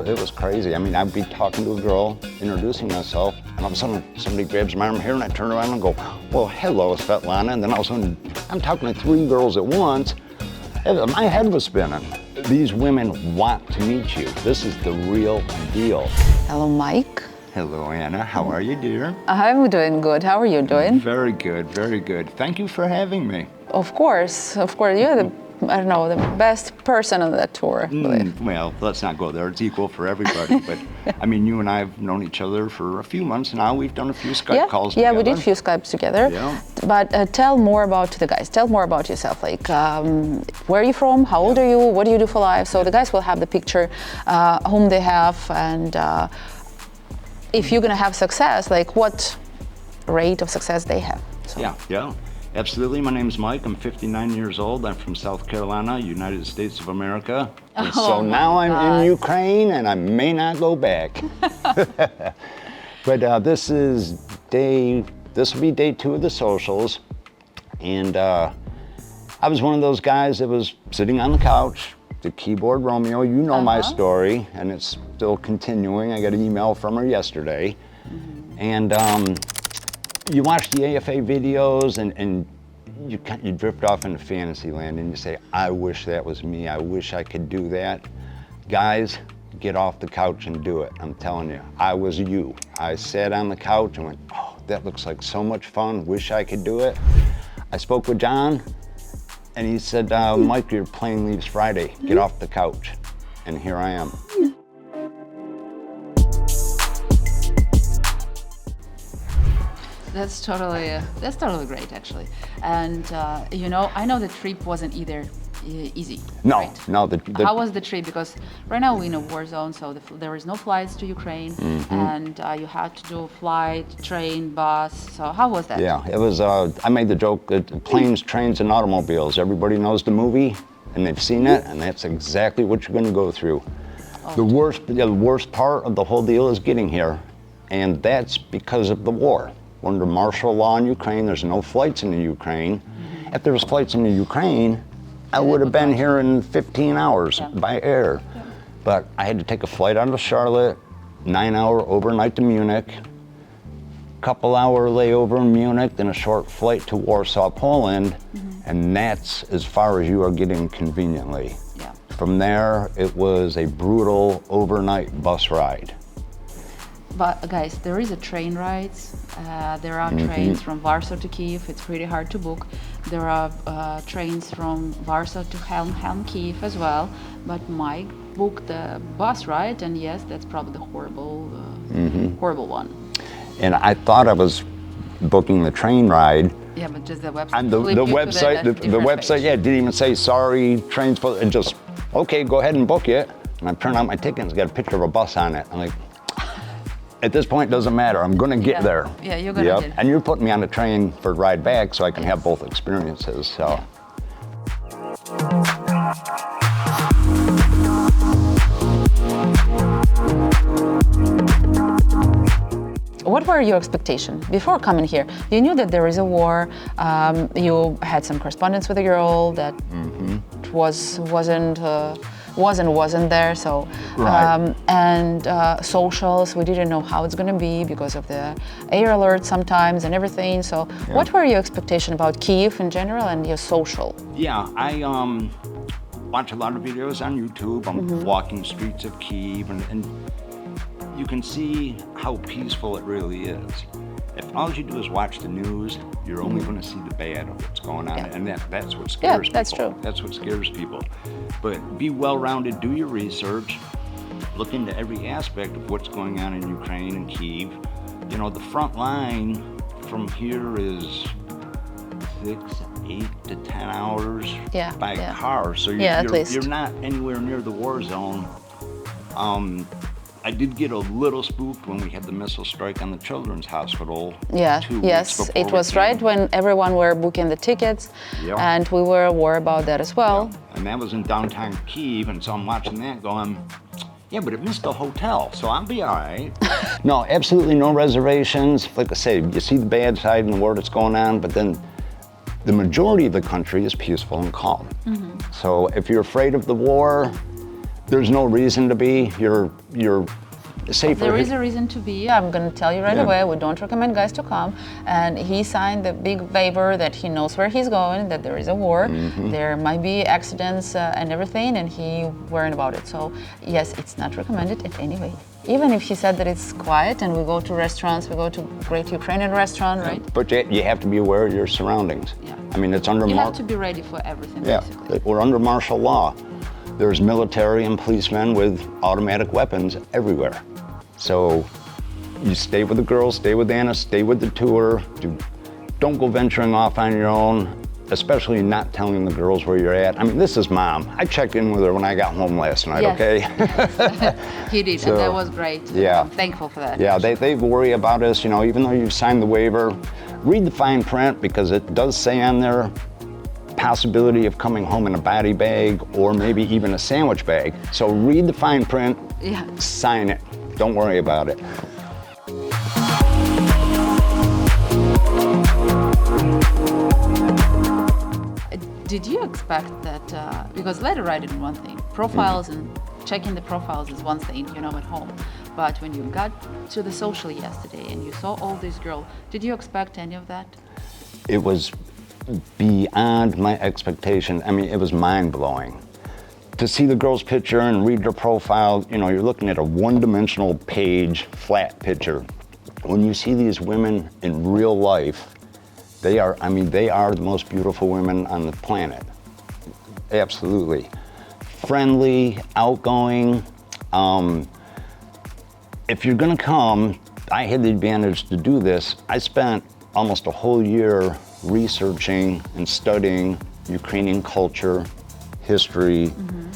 it was crazy. I mean, I'd be talking to a girl, introducing myself, and all of a sudden somebody grabs my arm here, and I turn around and go, well, hello, Svetlana. And then all of a sudden, I'm talking to 3 girls at once. My head was spinning. These women want to meet you. This is the real deal. Hello, Mike. Hello, Anna. How are you, dear? I'm doing good. How are you doing? Very good, very good. Thank you for having me. Of course. You're the, I don't know, the best person on that tour, I believe. Well, let's not go there. It's equal for everybody. But I mean, you and I have known each other for a few months now. We've done a few Skype calls together. Yeah, we did a few Skypes together. Yeah. But tell more about the guys. Tell more about yourself. Like, where are you from? How old are you? What do you do for life? So the guys will have the picture, whom they have, and if you're gonna have success, like what rate of success they have. So. Yeah. Absolutely. My name's Mike. I'm 59 years old. I'm from South Carolina, United States of America. And so now I'm in Ukraine, and I may not go back. But this will be day 2 of the socials. And I was one of those guys that was sitting on the couch, the keyboard Romeo. You know my story, and it's still continuing. I got an email from her yesterday. And you watch the AFA videos and you drift off into fantasy land and you say, I wish that was me. I wish I could do that. Guys, get off the couch and do it. I'm telling you, I was you. I sat on the couch and went, oh, that looks like so much fun. Wish I could do it. I spoke with John and he said, Mike, your plane leaves Friday. Get off the couch. And here I am. That's totally great, actually. And I know the trip wasn't either easy. No, right? no. How was the trip? Because right now we're in a war zone, so there is no flights to Ukraine, and you had to do flight, train, bus. So how was that? Yeah, it was. I made the joke that planes, trains, and automobiles. Everybody knows the movie, and they've seen it, and that's exactly what you're going to go through. Oh. The worst part of the whole deal is getting here, and that's because of the war. Under martial law in Ukraine, there's no flights into Ukraine. If there was flights into Ukraine, I would have been here in 15 hours by air. Yeah. But I had to take a flight out of Charlotte, 9-hour overnight to Munich, couple-hour layover in Munich, then a short flight to Warsaw, Poland, and that's as far as you are getting conveniently. Yeah. From there, it was a brutal overnight bus ride. But guys, there is a train rides. There are trains from Warsaw to Kiev. It's pretty hard to book. There are trains from Warsaw to Helm, Kiev as well. But Mike booked the bus ride, and yes, that's probably the horrible one. And I thought I was booking the train ride. Yeah, but just the website. And the website, yeah, didn't even say sorry, train's full. It just, okay, go ahead and book it. And I turned out my ticket and it's got a picture of a bus on it. I'm like, at this point, it doesn't matter. I'm going to get there. Yeah, you're going to get it. And you're putting me on a train for a ride back so I can have both experiences. So. What were your expectations before coming here? You knew that there is a war. You had some correspondence with a girl that wasn't there, so socials, we didn't know how it's going to be because of the air alert sometimes and everything. So what were your expectations about Kiev in general and your social? Yeah, I watch a lot of videos on YouTube. I'm walking streets of Kiev, and you can see how peaceful it really is. If all you do is watch the news, you're only going to see the bad of what's going on, and that's what scares people. That's true. That's what scares people. But be well-rounded, do your research, look into every aspect of what's going on in Ukraine and Kiev. You know, the front line from here is 6, 8 to 10 hours by car, so you're not anywhere near the war zone. I did get a little spooked when we had the missile strike on the children's hospital. Yeah, yes, it was right when everyone were booking the tickets, and we were worried about that as well. Yeah. And that was in downtown Kiev, and so I'm watching that going, yeah, but it missed the hotel, so I'll be all right. No, absolutely no reservations. Like I say, you see the bad side in the war that's going on, but then the majority of the country is peaceful and calm. So if you're afraid of the war, there's no reason to be. You're safer. There is a reason to be. I'm going to tell you right away. We don't recommend guys to come. And he signed the big waiver that he knows where he's going, that there is a war, there might be accidents and everything, and he worried about it. So yes, it's not recommended at any way. Even if he said that it's quiet and we go to restaurants, we go to great Ukrainian restaurant, right? But you have to be aware of your surroundings. Yeah. I mean, it's under You have to be ready for everything, basically. we're under martial law. There's military and policemen with automatic weapons everywhere. So you stay with the girls, stay with Anna, stay with the tour. Don't go venturing off on your own, especially not telling the girls where you're at. I mean, this is Mom. I checked in with her when I got home last night, okay? He did, So, and that was great. yeah. I'm thankful for that. Yeah, they worry about us, even though you've signed the waiver. Read the fine print, because it does say on there possibility of coming home in a body bag or maybe even a sandwich bag. So read the fine print, sign it. Don't worry about it. Did you expect that, because letter writing is one thing, profiles and checking the profiles is one thing, at home. But when you got to the social yesterday and you saw all these girls, did you expect any of that? It was beyond my expectation. I mean, it was mind-blowing. To see the girl's picture and read their profile, you're looking at a one-dimensional page, flat picture. When you see these women in real life, they are the most beautiful women on the planet. Absolutely. Friendly, outgoing. If you're gonna come, I had the advantage to do this. I spent almost a whole year researching and studying Ukrainian culture, history,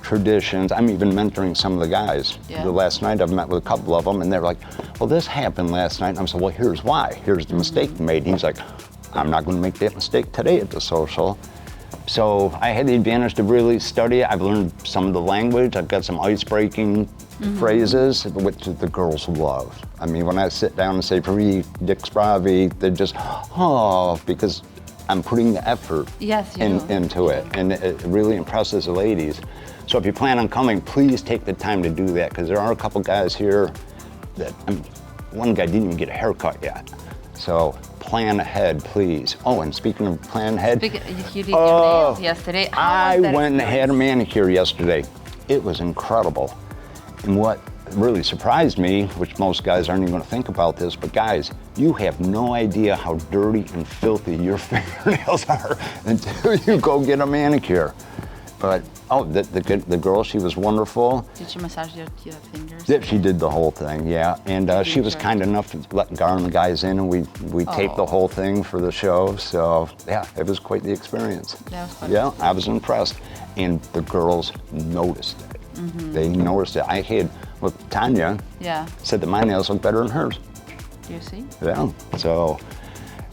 traditions. I'm even mentoring some of the guys. Yeah. The last night I've met with a couple of them and they're like, well, this happened last night. And I'm saying, well, here's why. Here's the mistake you made. And he's like, I'm not gonna make that mistake today at the social. So I had the advantage to really study. I've learned some of the language. I've got some ice-breaking phrases, which the girls love. I mean, when I sit down and say, Pri, Dick Spravi, they're just, because I'm putting the effort into it, and it really impresses the ladies. So if you plan on coming, please take the time to do that, because there are a couple guys here that, one guy didn't even get a haircut yet. So plan ahead, please. Oh, and speaking of plan ahead, You did your nails yesterday. I went and had a manicure yesterday. It was incredible. And what really surprised me, which most guys aren't even gonna think about this, but guys, you have no idea how dirty and filthy your fingernails are until you go get a manicure. But, the girl, she was wonderful. Did she massage your fingers? Yeah, she did the whole thing, yeah. And she was kind enough to let Gar and the guys in, and we taped the whole thing for the show. So, yeah, it was quite the experience. That was quite I was impressed. And the girls noticed it. They noticed it. I had, Tanya said that my nails look better than hers. Do you see? Yeah, so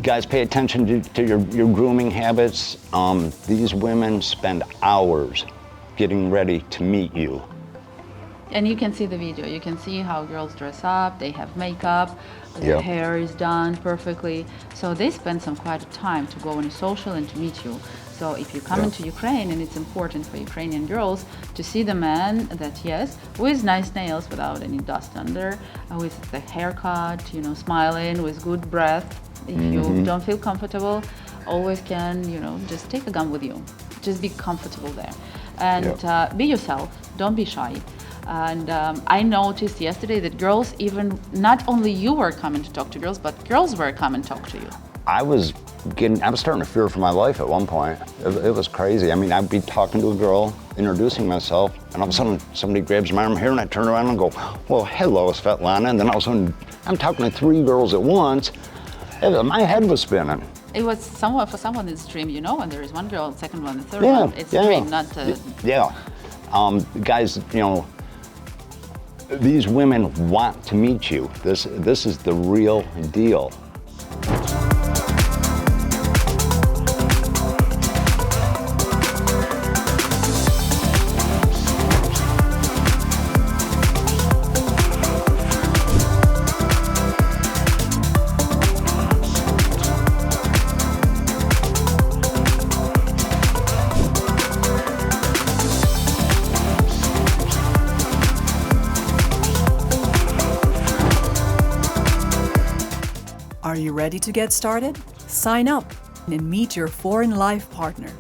guys, pay attention to your grooming habits. These women spend hours getting ready to meet you. And you can see the video. You can see how girls dress up. They have makeup. Their hair is done perfectly. So they spend some quite a time to go on a social and to meet you. So if you come into Ukraine, and it's important for Ukrainian girls to see the man that, with nice nails without any dust under, with the haircut, smiling, with good breath. If you don't feel comfortable, always can, just take a gun with you. Just be comfortable there. And be yourself. Don't be shy. And I noticed yesterday that girls, even not only you were coming to talk to girls, but girls were coming to talk to you. I was starting to fear for my life at one point. It was crazy. I mean, I'd be talking to a girl, introducing myself, and all of a sudden somebody grabs my arm here and I turn around and go, well, hello, Svetlana. And then all of a sudden I'm talking to 3 girls at once. My head was spinning. It was somewhat for someone it's dream, when there is one girl, the second one, the third one. It's a dream, not guys, these women want to meet you. This is the real deal. Are you ready to get started? Sign up and meet your foreign life partner.